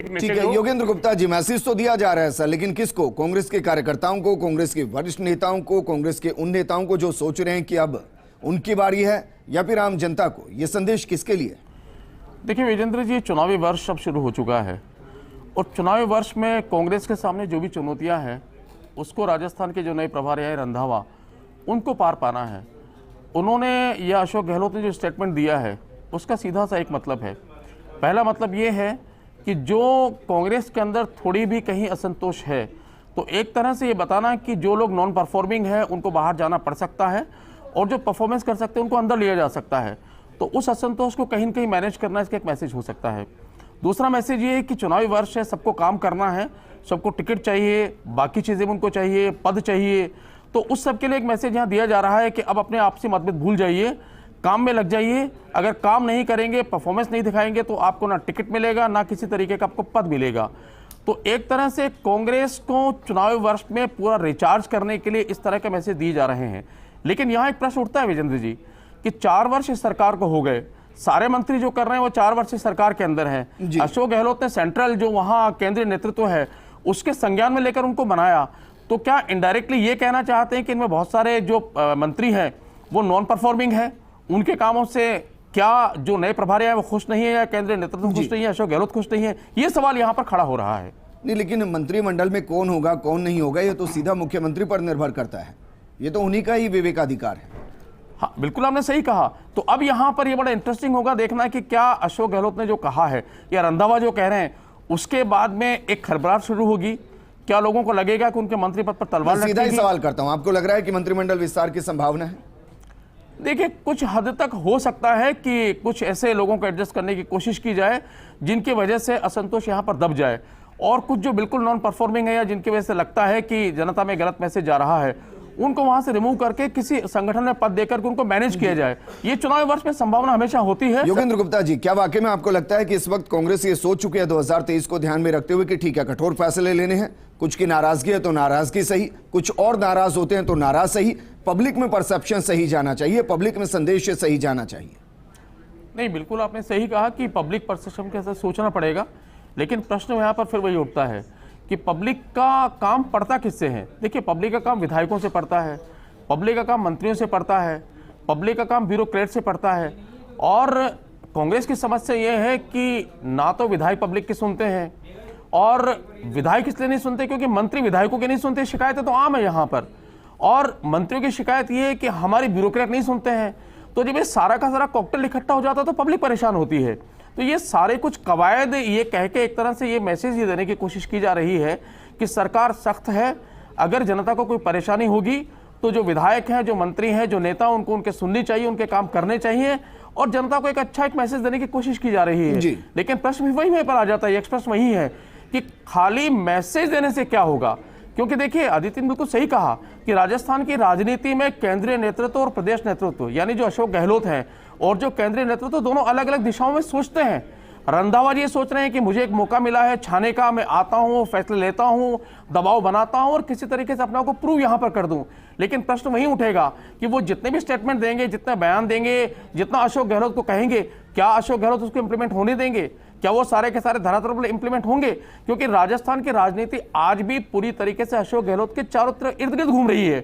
ठीक है योगेंद्र गुप्ता जी, मैसेज तो दिया जा रहा है सर, लेकिन किसको? कांग्रेस के कार्यकर्ताओं को, कांग्रेस के वरिष्ठ नेताओं को, कांग्रेस के उन नेताओं को जो सोच रहे हैं कि अब उनकी बारी है, या फिर आम जनता को? ये संदेश किसके लिए? देखिए विजेंद्र जी, चुनावी वर्ष अब शुरू हो चुका है और चुनावी वर्ष में कांग्रेस के सामने जो भी चुनौतियां हैं उसको राजस्थान के जो नए प्रभारी हैं रंधावा, उनको पार पाना है। उन्होंने या अशोक गहलोत ने जो स्टेटमेंट दिया है उसका सीधा सा एक मतलब है। पहला मतलब ये है कि जो कांग्रेस के अंदर थोड़ी भी कहीं असंतोष है तो एक तरह से ये बताना कि जो लोग नॉन परफॉर्मिंग है उनको बाहर जाना पड़ सकता है और जो परफॉर्मेंस कर सकते हैं उनको अंदर लिया जा सकता है। तो उस असंतोष को कहीं न कहीं मैनेज करना इसका एक मैसेज हो सकता है। दूसरा मैसेज ये है कि चुनावी वर्ष है, सबको काम करना है, सबको टिकट चाहिए, बाकी चीज़ें उनको चाहिए, पद चाहिए। तो उस सब के लिए एक मैसेज यहाँ दिया जा रहा है कि अब अपने आपसी मतभेद भूल जाइए, काम में लग जाइए। अगर काम नहीं करेंगे, परफॉर्मेंस नहीं दिखाएंगे तो आपको ना टिकट मिलेगा ना किसी तरीके का आपको पद मिलेगा। तो एक तरह से कांग्रेस को चुनावी वर्ष में पूरा रिचार्ज करने के लिए इस तरह के मैसेज दिए जा रहे हैं। लेकिन यहाँ एक प्रश्न उठता है विजेंद्र जी कि 4 वर्ष इस सरकार को हो गए, सारे मंत्री जो कर रहे हैं वो 4 वर्ष इस सरकार के अंदर हैं। अशोक गहलोत ने सेंट्रल जो वहाँ केंद्रीय नेतृत्व है उसके संज्ञान में लेकर उनको बनाया। तो क्या इनडायरेक्टली ये कहना चाहते हैं कि इनमें बहुत सारे जो मंत्री हैं वो नॉन परफॉर्मिंग है, उनके कामों से क्या जो नए प्रभारी हैं वो खुश नहीं है या केंद्रीय नेतृत्व खुश नहीं है, अशोक गहलोत खुश नहीं है? ये सवाल यहाँ पर खड़ा हो रहा है। नहीं, लेकिन मंत्रिमंडल में कौन होगा कौन नहीं होगा ये तो सीधा मुख्यमंत्री पर निर्भर करता है, ये तो उन्हीं का ही विवेकाधिकार है। हाँ बिल्कुल, आपने सही कहा। तो अब यहाँ पर ये बड़ा इंटरेस्टिंग होगा देखना कि क्या अशोक गहलोत ने जो कहा है या रंधावा जो कह रहे हैं उसके बाद में एक खरबराहट शुरू होगी। क्या लोगों को लगेगा कि उनके मंत्री पद पर तलवार सीधा ही सवाल करता हूं, आपको लग रहा है कि मंत्रिमंडल विस्तार की संभावना है? देखिए कुछ हद तक हो सकता है कि कुछ ऐसे लोगों को एडजस्ट करने की कोशिश की जाए जिनकी वजह से असंतोष यहाँ पर दब जाए, और कुछ जो बिल्कुल नॉन परफॉर्मिंग है या जिनकी वजह से लगता है कि जनता में गलत मैसेज जा रहा है उनको वहां से रिमूव करके किसी संगठन में पद देकर के उनको मैनेज किया जाए। ये चुनावी वर्ष में संभावना हमेशा होती है। योगेंद्र गुप्ता जी, क्या वाकई में आपको लगता है कि इस वक्त कांग्रेस ये सोच चुकी है 2023 को ध्यान में रखते हुए कि ठीक है कठोर फैसले लेने हैं, कुछ की नाराजगी है तो नाराजगी सही, कुछ और नाराज होते हैं तो नाराज सही, पब्लिक में परसेप्शन सही जाना चाहिए, पब्लिक में संदेश सही जाना चाहिए? नहीं, बिल्कुल आपने सही कहा कि पब्लिक परसेप्शन के साथ सोचना पड़ेगा, लेकिन प्रश्न यहाँ पर फिर वही उठता है कि पब्लिक का काम पड़ता किससे है? देखिए पब्लिक का काम विधायकों से पड़ता है, पब्लिक का काम मंत्रियों से पड़ता है, पब्लिक का काम ब्यूरोक्रेट से पड़ता है। और कांग्रेस की समस्या यह है कि ना तो विधायक पब्लिक की सुनते हैं, और विधायक इसलिए नहीं सुनते क्योंकि मंत्री विधायकों की नहीं सुनते। शिकायतें तो आम है यहाँ पर, और मंत्रियों की शिकायत ये है कि हमारी ब्यूरोक्रेट नहीं सुनते हैं। तो जब ये सारा का सारा कॉकटेल इकट्ठा हो जाता है तो पब्लिक परेशान होती है। तो ये सारे कुछ कवायद ये कह के एक तरह से ये मैसेज ये देने की कोशिश की जा रही है कि सरकार सख्त है, अगर जनता को कोई परेशानी होगी तो जो विधायक हैं, जो मंत्री हैं, जो नेता, उनको उनके सुननी चाहिए, उनके काम करने चाहिए, और जनता को एक अच्छा एक मैसेज देने की कोशिश की जा रही है। लेकिन प्रश्न भी वही पर आ जाता है, प्रश्न वही है कि खाली मैसेज देने से क्या होगा? क्योंकि देखिए आदित्य ने बिल्कुल सही कहा कि राजस्थान की राजनीति में केंद्रीय नेतृत्व और प्रदेश नेतृत्व यानी जो अशोक गहलोत हैं और जो केंद्रीय नेतृत्व दोनों अलग अलग दिशाओं में सोचते हैं। रंधावा जी सोच रहे हैं कि मुझे एक मौका मिला है छाने का, मैं आता हूं, फैसले लेता हूं, दबाव बनाता हूं और किसी तरीके से अपने को प्रूव यहां पर कर दूं। लेकिन प्रश्न वही उठेगा कि वो जितने भी स्टेटमेंट देंगे, जितने बयान देंगे, जितना अशोक गहलोत को कहेंगे, क्या अशोक गहलोत उसको इंप्लीमेंट होने देंगे? क्या वो सारे के सारे धरातल पर इंप्लीमेंट होंगे? क्योंकि राजस्थान की राजनीति आज भी पूरी तरीके से अशोक गहलोत के चारों तरफ इर्द गिर्द घूम रही है।